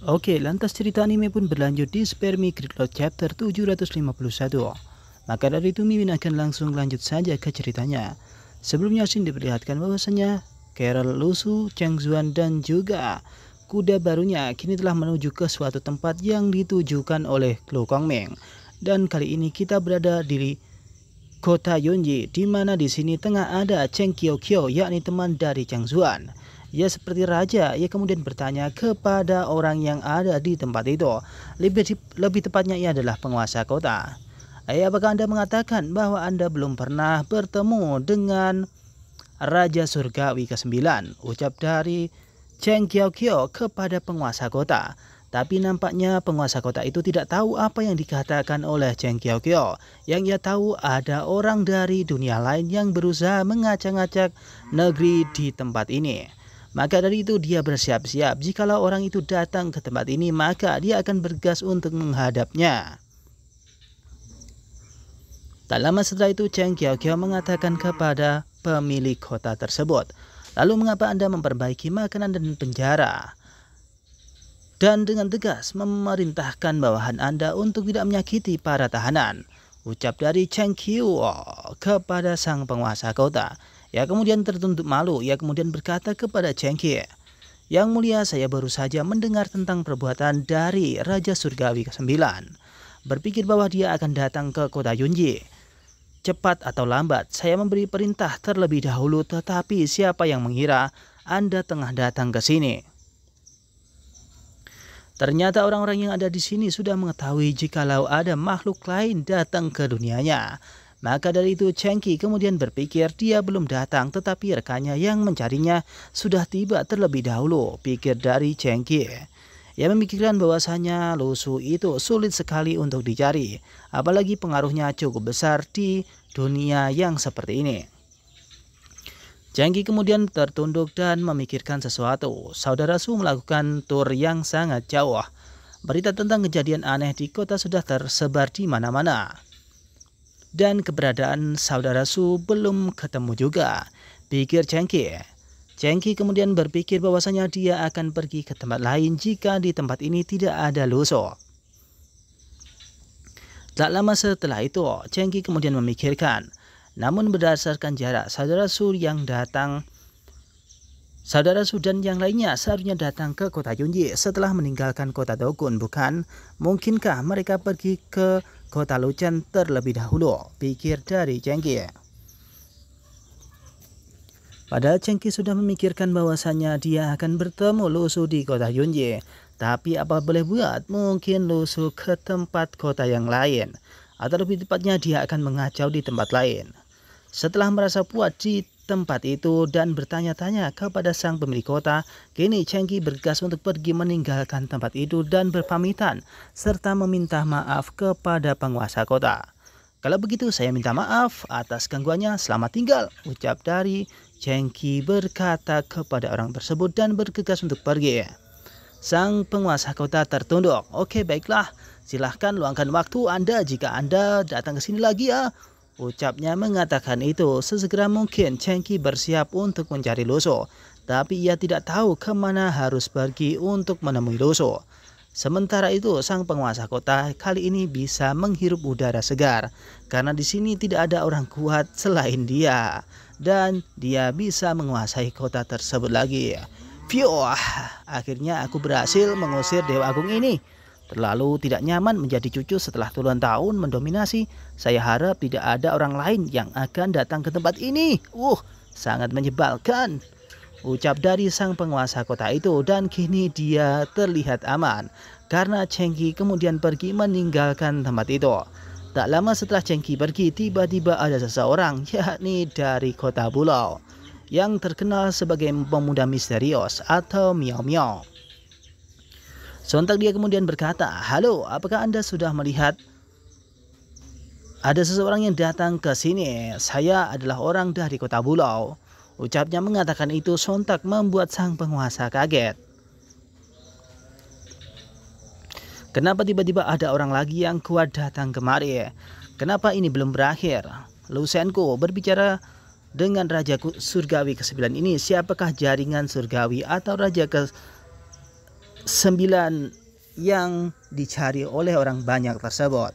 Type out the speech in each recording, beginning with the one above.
Oke, lantas cerita anime pun berlanjut di Spare Me Gridlock chapter 751. Maka dari itu Mimin akan langsung lanjut saja ke ceritanya. Sebelumnya Shin diperlihatkan bahwasanya Carol, Lusu, Chang Zuan dan juga kuda barunya kini telah menuju ke suatu tempat yang ditujukan oleh Lu Kongming. Dan kali ini kita berada di kota Yunji, di mana di sini tengah ada Cheng Qiuqiu, yakni teman dari Chang Zuan. Ia seperti raja, ia kemudian bertanya kepada orang yang ada di tempat itu. Lebih tepatnya ia adalah penguasa kota. Apakah Anda mengatakan bahwa Anda belum pernah bertemu dengan Raja Surgawi ke-9? Ucap dari Cheng Qiuqiu kepada penguasa kota. Tapi nampaknya penguasa kota itu tidak tahu apa yang dikatakan oleh Cheng Qiuqiu. Yang ia tahu ada orang dari dunia lain yang berusaha ngacak-ngacak negeri di tempat ini. Maka dari itu dia bersiap-siap, jikalau orang itu datang ke tempat ini maka dia akan bergegas untuk menghadapnya. Tak lama setelah itu Cheng Qiuqiu mengatakan kepada pemilik kota tersebut, "Lalu mengapa Anda memperbaiki makanan dan penjara? Dan dengan tegas memerintahkan bawahan Anda untuk tidak menyakiti para tahanan," ucap dari Cheng Qiuqiu kepada sang penguasa kota. Ia kemudian tertunduk malu. Ia kemudian berkata kepada Cheng Qiuqiu, "Yang mulia, saya baru saja mendengar tentang perbuatan dari Raja Surgawi ke-9. Berpikir bahwa dia akan datang ke kota Yunji. Cepat atau lambat, saya memberi perintah terlebih dahulu, tetapi siapa yang mengira Anda tengah datang ke sini?" Ternyata orang-orang yang ada di sini sudah mengetahui jikalau ada makhluk lain datang ke dunianya. Maka dari itu Cheng Qiuqiu kemudian berpikir dia belum datang, tetapi rekannya yang mencarinya sudah tiba terlebih dahulu, pikir dari Cheng Qiuqiu. Ia memikirkan bahwasanya Lusu itu sulit sekali untuk dicari, apalagi pengaruhnya cukup besar di dunia yang seperti ini. Cheng Qiuqiu kemudian tertunduk dan memikirkan sesuatu. Saudara Su melakukan tur yang sangat jauh. Berita tentang kejadian aneh di kota sudah tersebar di mana-mana. Dan keberadaan saudara Su belum ketemu juga, pikir Cheng Qiuqiu. Cheng Qiuqiu kemudian berpikir bahwasanya dia akan pergi ke tempat lain jika di tempat ini tidak ada Lusu. Tak lama setelah itu, Cheng Qiuqiu kemudian memikirkan, namun berdasarkan jarak, saudara Su dan yang lainnya seharusnya datang ke kota Yunji setelah meninggalkan kota Dokun, bukan? Mungkinkah mereka pergi ke kota Luchen terlebih dahulu, pikir dari Cheng Qiuqiu. Padahal Cheng Qiuqiu sudah memikirkan bahwasanya dia akan bertemu Lusu di kota Yunji. Tapi apa boleh buat, mungkin Lusu ke tempat kota yang lain. Atau lebih tepatnya dia akan mengacau di tempat lain. Setelah merasa puas di tempat itu dan bertanya-tanya kepada sang pemilik kota, kini Cheng Qiuqiu bergegas untuk pergi meninggalkan tempat itu dan berpamitan serta meminta maaf kepada penguasa kota. "Kalau begitu saya minta maaf atas gangguannya, selamat tinggal," ucap dari Cheng Qiuqiu berkata kepada orang tersebut dan bergegas untuk pergi. Sang penguasa kota tertunduk. "Oke, baiklah, silahkan luangkan waktu Anda jika Anda datang ke sini lagi ya," ucapnya. Mengatakan itu, sesegera mungkin Cheng Qiuqiu bersiap untuk mencari Lusu. Tapi ia tidak tahu kemana harus pergi untuk menemui Lusu. Sementara itu, sang penguasa kota kali ini bisa menghirup udara segar. Karena di sini tidak ada orang kuat selain dia. Dan dia bisa menguasai kota tersebut lagi. Phew, akhirnya aku berhasil mengusir Dewa Agung ini. Terlalu tidak nyaman menjadi cucu setelah puluhan tahun mendominasi. Saya harap tidak ada orang lain yang akan datang ke tempat ini. Sangat menyebalkan, ucap dari sang penguasa kota itu. Dan kini dia terlihat aman karena Cheng Qiuqiu kemudian pergi meninggalkan tempat itu. Tak lama setelah Cheng Qiuqiu pergi, tiba-tiba ada seseorang, yakni dari kota Pulau, yang terkenal sebagai pemuda misterius atau Miao Miao. Sontak dia kemudian berkata, "Halo, apakah Anda sudah melihat ada seseorang yang datang ke sini? Saya adalah orang dari kota Pulau," ucapnya. Mengatakan itu sontak membuat sang penguasa kaget. Kenapa tiba-tiba ada orang lagi yang kuat datang kemari? Kenapa ini belum berakhir? Lusenko berbicara dengan Raja Surgawi ke-9 ini. Siapakah jaringan Surgawi atau Raja 9 yang dicari oleh orang banyak tersebut.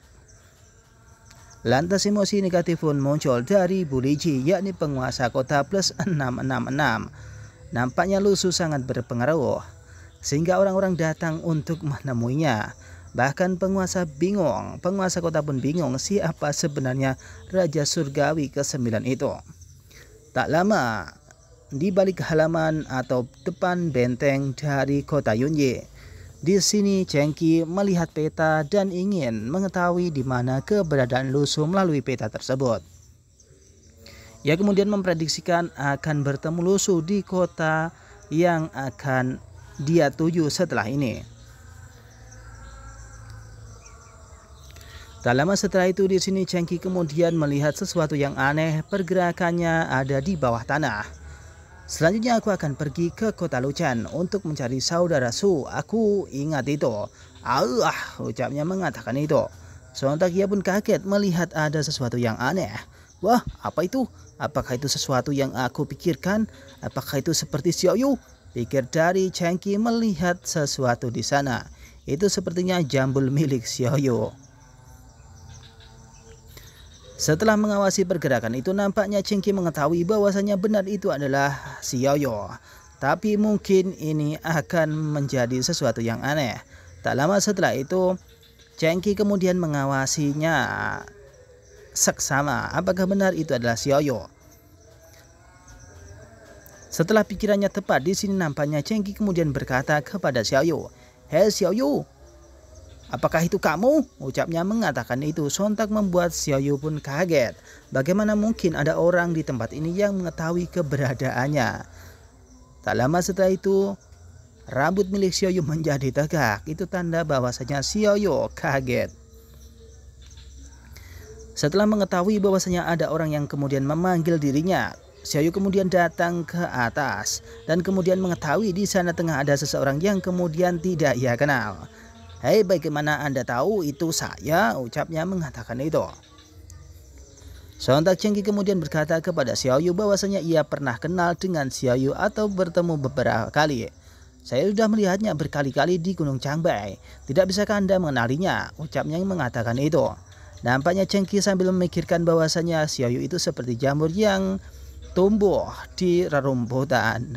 Lantas emosi negatif pun muncul dari Bu Liji, yakni penguasa kota plus 666. Nampaknya Lusu sangat berpengaruh, sehingga orang-orang datang untuk menemuinya. Bahkan penguasa kota pun bingung siapa sebenarnya Raja Surgawi ke-9 itu. Tak lama, di balik halaman atau depan benteng dari kota Yunye, di sini Chengki melihat peta dan ingin mengetahui di mana keberadaan Lusu melalui peta tersebut. Ia kemudian memprediksikan akan bertemu Lusu di kota yang akan dia tuju setelah ini. Tak lama setelah itu di sini Chengki kemudian melihat sesuatu yang aneh, pergerakannya ada di bawah tanah. Selanjutnya aku akan pergi ke kota Luchan untuk mencari saudara Su. Aku ingat itu. Ucapnya mengatakan itu. Sontak ia pun kaget melihat ada sesuatu yang aneh. Wah, apa itu? Apakah itu sesuatu yang aku pikirkan? Apakah itu seperti Xiaoyu? Pikir dari Chengki melihat sesuatu di sana. Itu sepertinya jambul milik Xiaoyu. Setelah mengawasi pergerakan itu, nampaknya Chengki mengetahui bahwasanya benar itu adalah Xiaoyu. Tapi mungkin ini akan menjadi sesuatu yang aneh. Tak lama setelah itu, Chengki kemudian mengawasinya seksama. Apakah benar itu adalah Xiaoyu? Setelah pikirannya tepat, di sini nampaknya Chengki kemudian berkata kepada Xiaoyu, "Hei Xiaoyu, apakah itu kamu?" Ucapnya mengatakan itu sontak membuat Xiaoyu pun kaget. Bagaimana mungkin ada orang di tempat ini yang mengetahui keberadaannya? Tak lama setelah itu, rambut milik Xiaoyu menjadi tegak. Itu tanda bahwasanya Xiaoyu kaget. Setelah mengetahui bahwasanya ada orang yang kemudian memanggil dirinya, Xiaoyu kemudian datang ke atas dan kemudian mengetahui di sana tengah ada seseorang yang kemudian tidak ia kenal. "Hei, bagaimana Anda tahu itu saya?" ucapnya mengatakan itu. Sontak Chengki kemudian berkata kepada Xiaoyu bahwasanya ia pernah kenal dengan Xiaoyu atau bertemu beberapa kali. "Saya sudah melihatnya berkali-kali di Gunung Changbai. Tidak bisakah Anda mengenalinya?" ucapnya mengatakan itu. Nampaknya Chengki sambil memikirkan bahwasanya Xiaoyu itu seperti jamur yang tumbuh di rerumputan.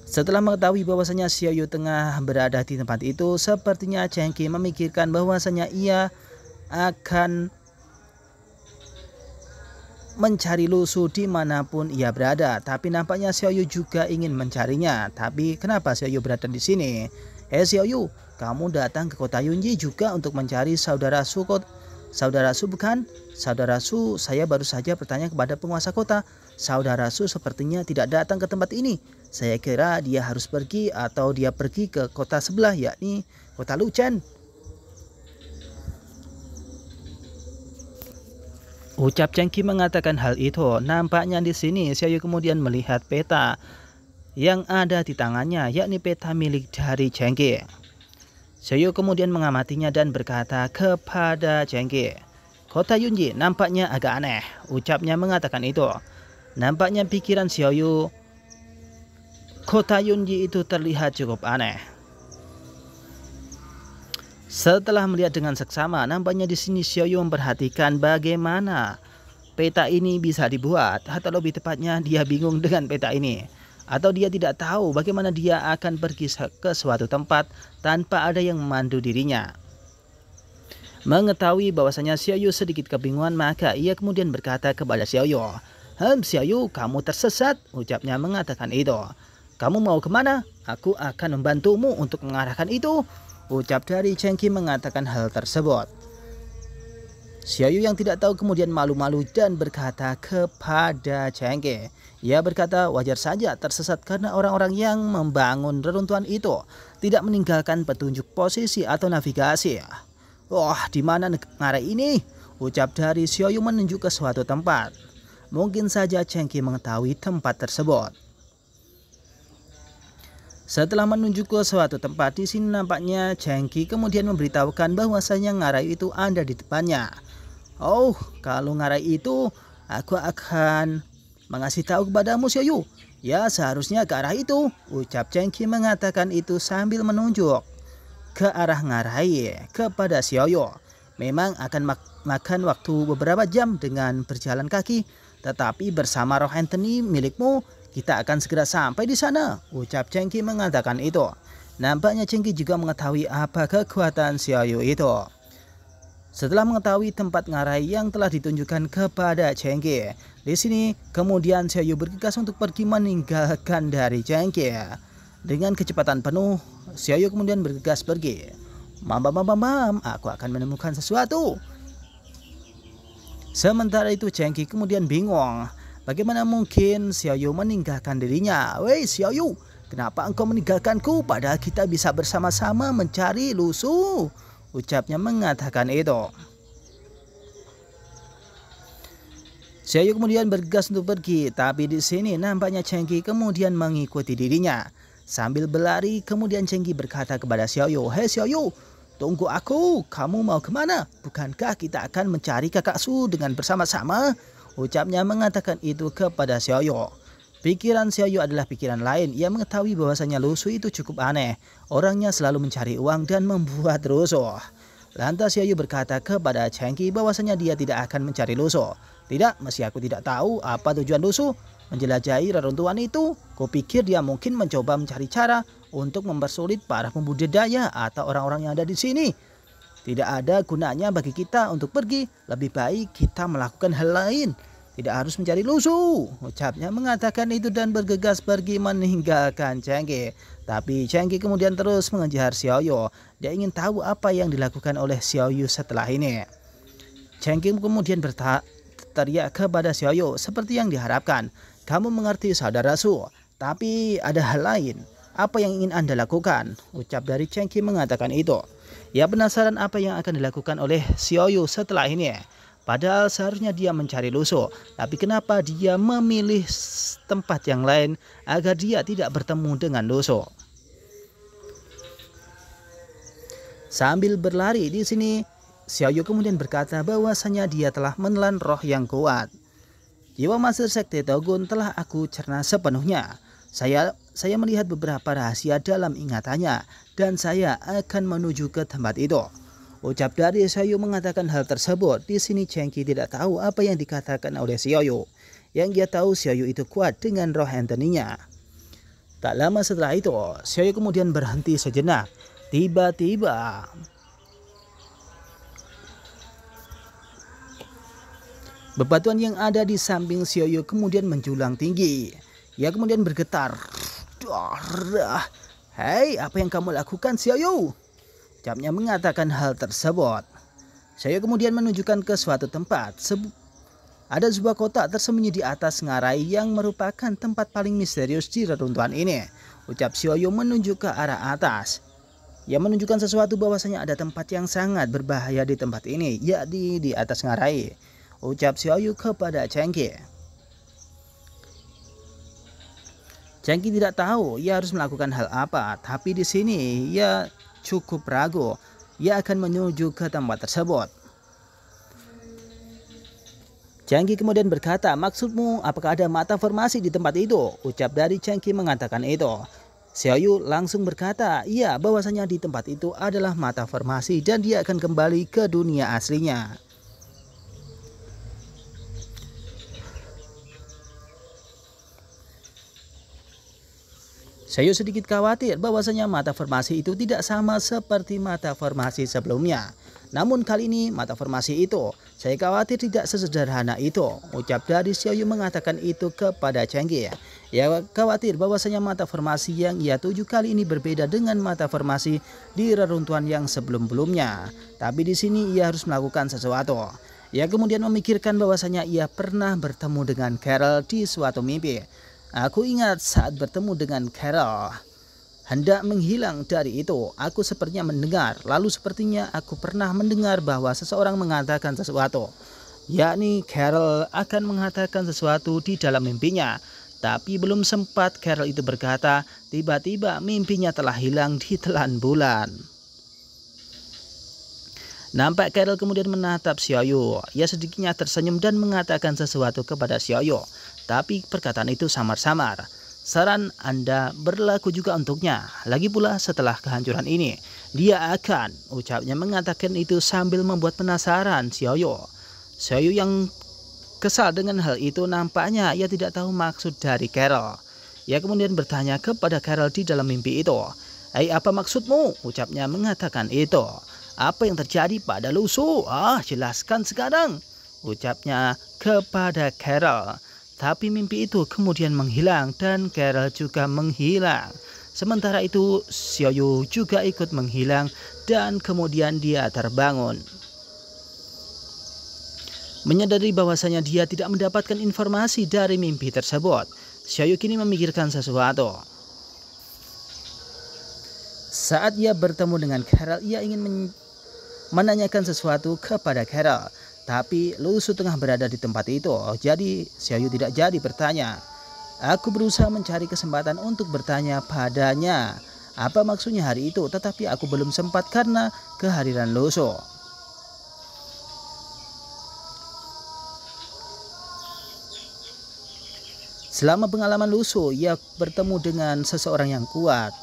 Setelah mengetahui bahwasanya Xiaoyu tengah berada di tempat itu, sepertinya Chengki memikirkan bahwasanya ia akan mencari Lusu dimanapun ia berada. Tapi nampaknya Xiaoyu juga ingin mencarinya. Tapi kenapa Xiaoyu berada di sini? "Hei Xiaoyu, kamu datang ke kota Yunji juga untuk mencari saudara Su bukan?" "Saudara Su, saya baru saja bertanya kepada penguasa kota. Saudara Su sepertinya tidak datang ke tempat ini. Saya kira dia harus pergi atau dia pergi ke kota sebelah, yakni kota Luchan." Ucap Chengki mengatakan hal itu. Nampaknya di sini Xiaoyu kemudian melihat peta yang ada di tangannya, yakni peta milik dari Chengki. Xiaoyu kemudian mengamatinya dan berkata kepada Chengki, "Kota Yunji nampaknya agak aneh." Ucapnya mengatakan itu. Nampaknya pikiran Xiaoyu, kota Yunji itu terlihat cukup aneh. Setelah melihat dengan seksama, nampaknya di sini Xiaoyu memperhatikan bagaimana peta ini bisa dibuat, atau lebih tepatnya dia bingung dengan peta ini. Atau dia tidak tahu bagaimana dia akan pergi ke suatu tempat tanpa ada yang memandu dirinya. Mengetahui bahwasanya Xiaoyu sedikit kebingungan, maka ia kemudian berkata kepada Xiaoyu, Xiaoyu, kamu tersesat," ucapnya mengatakan itu. "Kamu mau kemana? Aku akan membantumu untuk mengarahkan itu," ucap dari Chengki mengatakan hal tersebut. Xiaoyu yang tidak tahu kemudian malu-malu dan berkata kepada Chengki. Ia berkata wajar saja tersesat karena orang-orang yang membangun reruntuhan itu tidak meninggalkan petunjuk posisi atau navigasi. "Wah, di mana negara ini?" ucap dari Xiaoyu menunjuk ke suatu tempat. Mungkin saja Chengki mengetahui tempat tersebut. Setelah menunjuk ke suatu tempat, di sini nampaknya Chengki kemudian memberitahukan bahwasanya ngarai itu ada di depannya. "Oh, kalau ngarai itu, aku akan mengasih tahu kepadamu Xiaoyu. Ya seharusnya ke arah itu, ucap Chengki mengatakan itu sambil menunjuk ke arah ngarai kepada Xiaoyu. Memang akan makan waktu beberapa jam dengan berjalan kaki, tetapi bersama roh Anthony milikmu kita akan segera sampai di sana, ucap Chengki mengatakan itu. Nampaknya Chengki juga mengetahui apa kekuatan Xiaoyu itu. Setelah mengetahui tempat ngarai yang telah ditunjukkan kepada Chengki, di sini kemudian Xiaoyu bergegas untuk pergi meninggalkan dari Chengki. Dengan kecepatan penuh, Xiaoyu kemudian bergegas pergi. Mam, aku akan menemukan sesuatu. Sementara itu Chengki kemudian bingung. Bagaimana mungkin Xiaoyu meninggalkan dirinya? Wei Xiaoyu, kenapa engkau meninggalkanku padahal kita bisa bersama-sama mencari lusuh? Ucapnya mengatakan itu. Xiaoyu kemudian bergegas untuk pergi, tapi di sini nampaknya Chengki kemudian mengikuti dirinya. Sambil berlari, kemudian Chengki berkata kepada Xiaoyu, "Hei Xiaoyu, tunggu aku, kamu mau kemana? Bukankah kita akan mencari kakak Su dengan bersama-sama?" Ucapnya mengatakan itu kepada Xiaoyu. Pikiran Xiaoyu adalah pikiran lain. Ia mengetahui bahwasanya Lu Su itu cukup aneh. Orangnya selalu mencari uang dan membuat rusuh. Lantas Xiaoyu berkata kepada Chengki bahwasanya dia tidak akan mencari Lu Su. "Tidak, meski aku tidak tahu apa tujuan Lu Su menjelajahi reruntuhan itu, kupikir dia mungkin mencoba mencari cara untuk mempersulit para pembudidaya atau orang-orang yang ada di sini. Tidak ada gunanya bagi kita untuk pergi, lebih baik kita melakukan hal lain. Tidak harus mencari Lu Su," ucapnya mengatakan itu dan bergegas pergi meninggalkan Chengki. Tapi Chengki kemudian terus mengejar Xiaoyu. Dia ingin tahu apa yang dilakukan oleh Xiaoyu setelah ini. Chengki kemudian berteriak kepada Xiaoyu seperti yang diharapkan. "Kamu mengerti saudara Su, tapi ada hal lain. Apa yang ingin Anda lakukan?" Ucap dari Chengki mengatakan itu. Ia penasaran apa yang akan dilakukan oleh Xiaoyu setelah ini. Padahal seharusnya dia mencari Lu Su, tapi kenapa dia memilih tempat yang lain agar dia tidak bertemu dengan Lu Su? Sambil berlari di sini, Xiaoyu kemudian berkata bahwasanya dia telah menelan roh yang kuat. "Jiwa Master Sekte Togun telah aku cerna sepenuhnya. Saya melihat beberapa rahasia dalam ingatannya dan saya akan menuju ke tempat itu." Ucap dari Xiaoyu mengatakan hal tersebut. Di sini Chengki tidak tahu apa yang dikatakan oleh Xiaoyu. Yang dia tahu Xiaoyu itu kuat dengan roh Anthony-nya. Tak lama setelah itu, Xiaoyu kemudian berhenti sejenak. Tiba-tiba bebatuan yang ada di samping Xiaoyu kemudian menjulang tinggi. Ia kemudian bergetar. "Hei, apa yang kamu lakukan Xiaoyu?" Ucapnya mengatakan hal tersebut. Xiaoyu kemudian menunjukkan ke suatu tempat. Ada sebuah kotak tersembunyi di atas ngarai yang merupakan tempat paling misterius di reruntuhan ini. Ucap Xiaoyu menunjuk ke arah atas. Ia menunjukkan sesuatu bahwasanya ada tempat yang sangat berbahaya di tempat ini, yakni di atas ngarai. Ucap Xiaoyu kepada Chengki. Chengki tidak tahu ia harus melakukan hal apa, tapi di sini ia cukup ragu. Ia akan menuju ke tempat tersebut. Chengki kemudian berkata, "Maksudmu apakah ada mata formasi di tempat itu?" Ucap dari Chengki mengatakan itu. Xiaoyu langsung berkata, "Iya, bahwasanya di tempat itu adalah mata formasi dan dia akan kembali ke dunia aslinya." Xiaoyu sedikit khawatir bahwasanya mata formasi itu tidak sama seperti mata formasi sebelumnya. Namun kali ini mata formasi itu, saya khawatir tidak sesederhana itu. Ucap dari Xiaoyu mengatakan itu kepada Chengki. Ia khawatir bahwasanya mata formasi yang ia tuju kali ini berbeda dengan mata formasi di reruntuhan yang sebelum-belumnya. Tapi di sini ia harus melakukan sesuatu. Ia kemudian memikirkan bahwasanya ia pernah bertemu dengan Carol di suatu mimpi. "Aku ingat saat bertemu dengan Carol. Hendak menghilang dari itu, aku sepertinya mendengar. Lalu sepertinya aku pernah mendengar bahwa seseorang mengatakan sesuatu. Yakni Carol akan mengatakan sesuatu di dalam mimpinya. Tapi belum sempat Carol itu berkata, tiba-tiba mimpinya telah hilang ditelan bulan." Nampak Carol kemudian menatap Xiaoyu. Ia sedikitnya tersenyum dan mengatakan sesuatu kepada Xiaoyu. Tapi perkataan itu samar-samar. Saran Anda berlaku juga untuknya. Lagi pula setelah kehancuran ini, dia akan, ucapnya mengatakan itu sambil membuat penasaran Xiaoyu. Xiaoyu yang kesal dengan hal itu, nampaknya ia tidak tahu maksud dari Carol. Ia kemudian bertanya kepada Carol di dalam mimpi itu. Apa maksudmu? Ucapnya mengatakan itu. Apa yang terjadi pada Lu Su? Jelaskan sekarang, ucapnya kepada Carol. Tapi mimpi itu kemudian menghilang dan Carol juga menghilang. Sementara itu Xiaoyu juga ikut menghilang dan kemudian dia terbangun. Menyadari bahwasanya dia tidak mendapatkan informasi dari mimpi tersebut, Xiaoyu kini memikirkan sesuatu. Saat ia bertemu dengan Carol, ia ingin menanyakan sesuatu kepada Carol. Tapi Lu Su tengah berada di tempat itu, jadi Xiaoyu tidak jadi bertanya. Aku berusaha mencari kesempatan untuk bertanya padanya apa maksudnya hari itu, tetapi aku belum sempat karena kehadiran Lu Su. Selama pengalaman Lu Su, ia bertemu dengan seseorang yang kuat.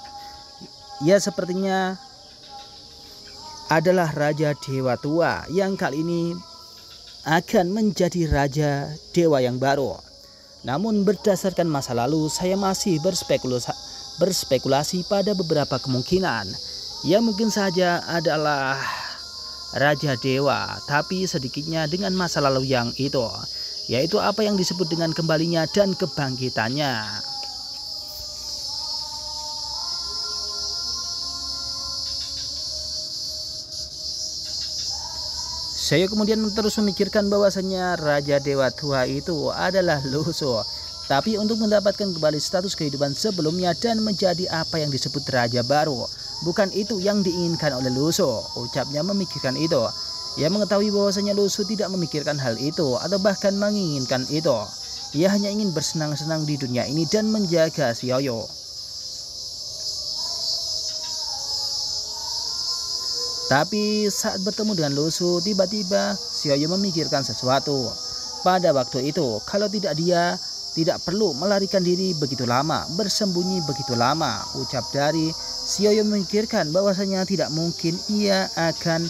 Ia sepertinya adalah Raja Dewa Tua yang kali ini akan menjadi Raja Dewa yang baru. Namun berdasarkan masa lalu, saya masih berspekulasi pada beberapa kemungkinan. Ia mungkin saja adalah Raja Dewa, tapi sedikitnya dengan masa lalu yang itu, yaitu apa yang disebut dengan kembalinya dan kebangkitannya. Saya kemudian terus memikirkan bahwasanya Raja Dewa Tua itu adalah Lu Su. Tapi untuk mendapatkan kembali status kehidupan sebelumnya dan menjadi apa yang disebut Raja baru, bukan itu yang diinginkan oleh Lu Su, ucapnya memikirkan itu. Ia mengetahui bahwasanya Lu Su tidak memikirkan hal itu atau bahkan menginginkan itu. Ia hanya ingin bersenang-senang di dunia ini dan menjaga Xiaoyu. Tapi saat bertemu dengan Lu Su, tiba-tiba Xiaoyu memikirkan sesuatu. Pada waktu itu, kalau tidak dia tidak perlu melarikan diri begitu lama, bersembunyi begitu lama, ucap dari Xiaoyu memikirkan bahwasanya tidak mungkin ia akan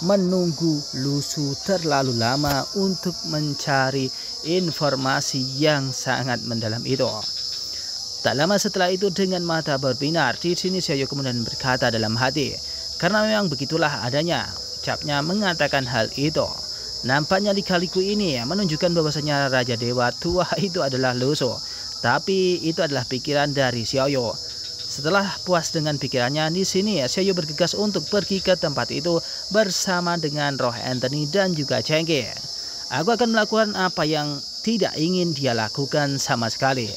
menunggu Lu Su terlalu lama untuk mencari informasi yang sangat mendalam itu. Tak lama setelah itu dengan mata berbinar, di sini Xiaoyu kemudian berkata dalam hati, karena memang begitulah adanya, ucapnya mengatakan hal itu. Nampaknya lika-liku ini menunjukkan bahwasanya Raja Dewa Tua itu adalah Lu Su. Tapi itu adalah pikiran dari Xiaoyu. Setelah puas dengan pikirannya, di sini Xiaoyu bergegas untuk pergi ke tempat itu bersama dengan Roh Anthony dan juga Chengki. Aku akan melakukan apa yang tidak ingin dia lakukan sama sekali,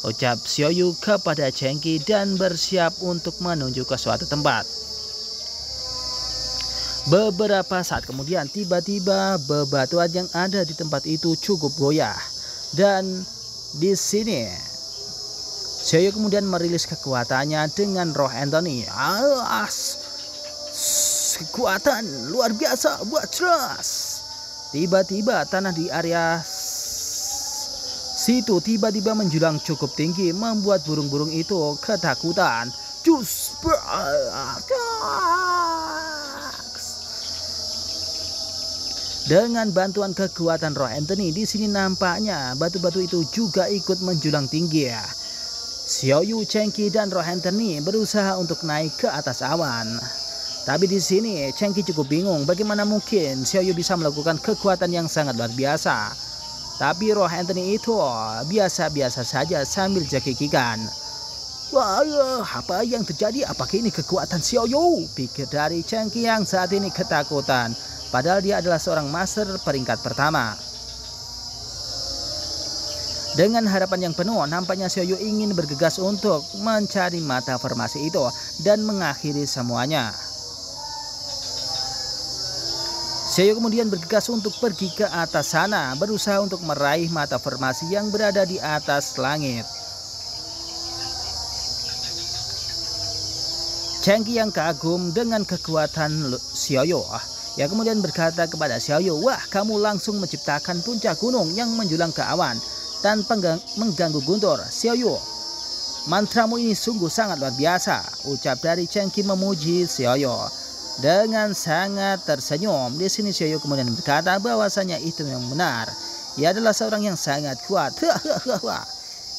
ucap Xiaoyu kepada Chengki dan bersiap untuk menuju ke suatu tempat. Beberapa saat kemudian tiba-tiba bebatuan yang ada di tempat itu cukup goyah. Dan di sini Xiaoyu kemudian merilis kekuatannya dengan Roh Anthony. Kekuatan luar biasa buat jelas. Tiba-tiba tanah di area situ tiba-tiba menjulang cukup tinggi, membuat burung-burung itu ketakutan. Dengan bantuan kekuatan Roh Anthony, di sini nampaknya batu-batu itu juga ikut menjulang tinggi. Xiaoyu, Chengki dan Roh Anthony berusaha untuk naik ke atas awan. Tapi di sini Chengki cukup bingung bagaimana mungkin Xiaoyu bisa melakukan kekuatan yang sangat luar biasa. Tapi Roh Anthony itu biasa-biasa saja sambil jakikikan. Wah, apa yang terjadi? Apakah ini kekuatan Xiaoyu? Pikir dari Chengki yang saat ini ketakutan. Padahal dia adalah seorang master peringkat pertama. Dengan harapan yang penuh, nampaknya Xiaoyu ingin bergegas untuk mencari mata formasi itu dan mengakhiri semuanya. Xiaoyu kemudian bergegas untuk pergi ke atas sana, berusaha untuk meraih mata formasi yang berada di atas langit. Chengki yang kagum dengan kekuatan Xiaoyu, ia kemudian berkata kepada Xiaoyu, wah, kamu langsung menciptakan puncak gunung yang menjulang ke awan tanpa mengganggu guntur. Xiaoyu, Mantramu ini sungguh sangat luar biasa, ucap dari Chengki memuji Xiaoyu. Dengan sangat tersenyum, di sini Xiaoyu kemudian berkata bahwasanya itu yang benar. Ia adalah seorang yang sangat kuat.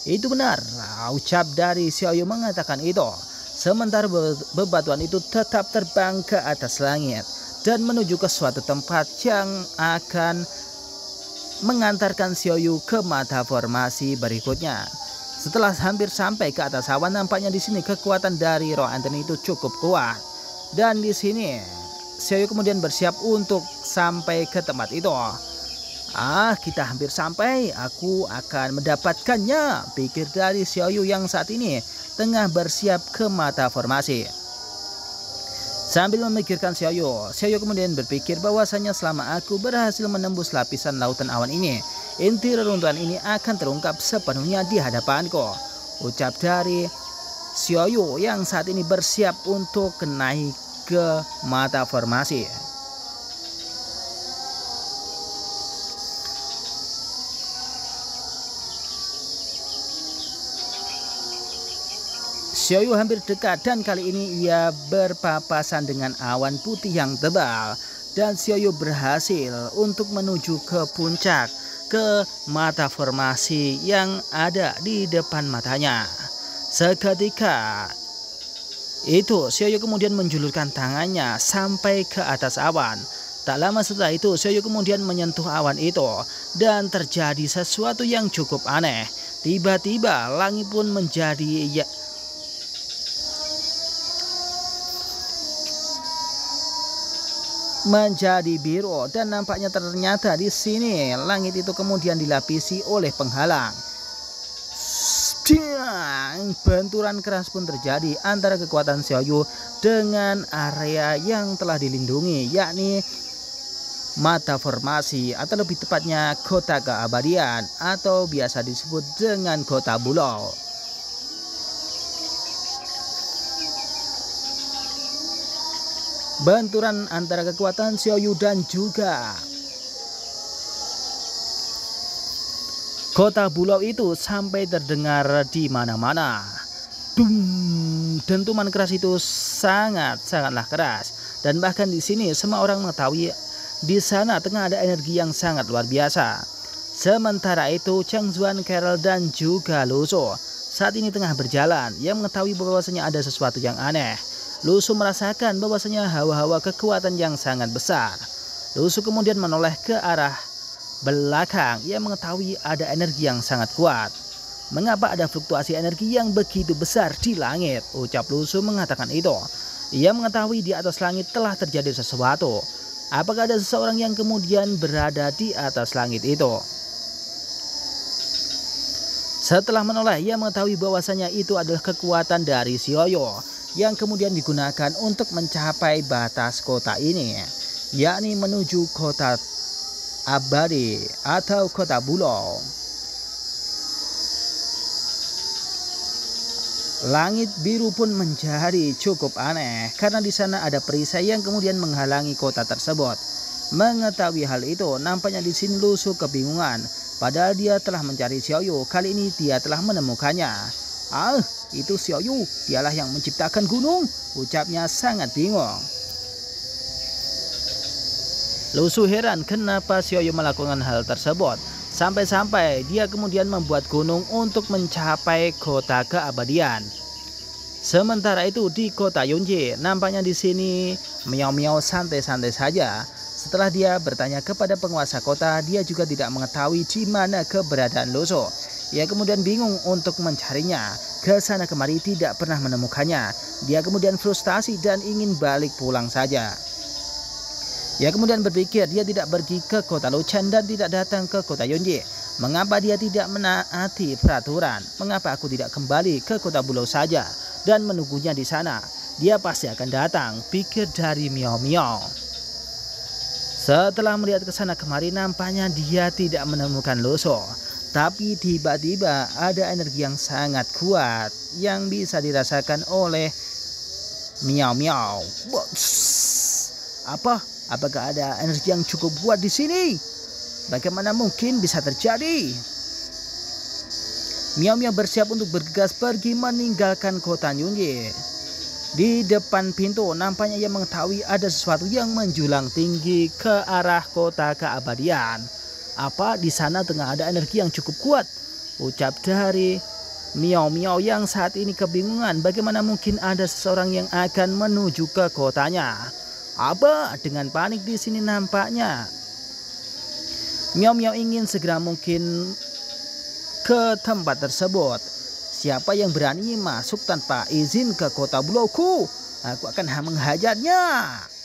Itu benar, ucap dari Xiaoyu mengatakan itu. Sementara bebatuan itu tetap terbang ke atas langit dan menuju ke suatu tempat yang akan mengantarkan Xiaoyu ke mata formasi berikutnya. Setelah hampir sampai ke atas awan, nampaknya di sini kekuatan dari roh Anthony itu cukup kuat. Dan di sini Xiaoyu kemudian bersiap untuk sampai ke tempat itu. Kita hampir sampai, aku akan mendapatkannya, pikir dari Xiaoyu yang saat ini tengah bersiap ke mata formasi. Sambil memikirkan Xiaoyu kemudian berpikir bahwasanya selama aku berhasil menembus lapisan lautan awan ini, inti reruntuhan ini akan terungkap sepenuhnya di hadapanku, ucap dari Xiaoyu yang saat ini bersiap untuk naik ke mata formasi. Xiaoyu hampir dekat dan kali ini ia berpapasan dengan awan putih yang tebal, dan Xiaoyu berhasil untuk menuju ke puncak, ke mata formasi yang ada di depan matanya. Seketika itu Xiaoyu kemudian menjulurkan tangannya sampai ke atas awan. Tak lama setelah itu Xiaoyu kemudian menyentuh awan itu dan terjadi sesuatu yang cukup aneh. Tiba-tiba langit pun menjadi biru, dan nampaknya ternyata di sini langit itu kemudian dilapisi oleh penghalang. Benturan keras pun terjadi antara kekuatan Xiaoyu dengan area yang telah dilindungi, yakni mata formasi atau lebih tepatnya kota keabadian atau biasa disebut dengan kota Bulau. Benturan antara kekuatan Xiaoyu dan juga kota Bulau itu sampai terdengar di mana-mana. Dentuman keras itu sangatlah keras, dan bahkan di sini semua orang mengetahui di sana tengah ada energi yang sangat luar biasa. Sementara itu Cheng Zuan, Carol dan juga Lu Su saat ini tengah berjalan. Yang mengetahui bahwasanya ada sesuatu yang aneh. Lu Su merasakan bahwasanya hawa-hawa kekuatan yang sangat besar. Lu Su kemudian menoleh ke arah belakang. Ia mengetahui ada energi yang sangat kuat. Mengapa ada fluktuasi energi yang begitu besar di langit? Ucap Lu Su mengatakan itu. Ia mengetahui di atas langit telah terjadi sesuatu. Apakah ada seseorang yang kemudian berada di atas langit itu? Setelah menoleh, ia mengetahui bahwasanya itu adalah kekuatan dari Xiaoyu yang kemudian digunakan untuk mencapai batas kota ini, yakni menuju kota abadi atau kota Bulau. Langit biru pun menjadi cukup aneh karena di sana ada perisai yang kemudian menghalangi kota tersebut. Mengetahui hal itu, nampaknya di sini Lu Su kebingungan. Padahal dia telah mencari Xiaoyu, kali ini dia telah menemukannya. Itu Xiaoyu, dialah yang menciptakan gunung, ucapnya sangat bingung. Lu Su heran kenapa Xiaoyu melakukan hal tersebut. Sampai-sampai dia kemudian membuat gunung untuk mencapai kota keabadian. Sementara itu di kota Yunji, nampaknya di sini Miao santai-santai saja. Setelah dia bertanya kepada penguasa kota, dia juga tidak mengetahui di mana keberadaan Lu Su. Ia kemudian bingung untuk mencarinya. Ke sana kemari tidak pernah menemukannya. Dia kemudian frustasi dan ingin balik pulang saja. Ia kemudian berpikir dia tidak pergi ke kota Luchen dan tidak datang ke kota Yunji. Mengapa dia tidak menaati peraturan? Mengapa aku tidak kembali ke kota Bulau saja dan menunggunya di sana? Dia pasti akan datang, pikir dari Miao. Setelah melihat ke sana kemari, nampaknya dia tidak menemukan Lu Su. Tapi tiba-tiba ada energi yang sangat kuat yang bisa dirasakan oleh Miao. Apakah ada energi yang cukup kuat di sini? Bagaimana mungkin bisa terjadi? Miao Miao bersiap untuk bergegas pergi meninggalkan kota Yunye. Di depan pintu nampaknya ia mengetahui ada sesuatu yang menjulang tinggi ke arah kota keabadian. Apa di sana tengah ada energi yang cukup kuat? Ucap dari Miao Miao yang saat ini kebingungan bagaimana mungkin ada seseorang yang akan menuju ke kotanya. Apa dengan panik di sini nampaknya. Miao Miao ingin segera mungkin ke tempat tersebut. Siapa yang berani masuk tanpa izin ke kota Bulauku? Aku akan menghajarnya.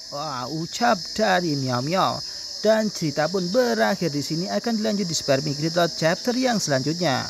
Wah, ucap dari Miao Miao. Dan cerita pun berakhir di sini, akan dilanjut di Super Migri chapter yang selanjutnya.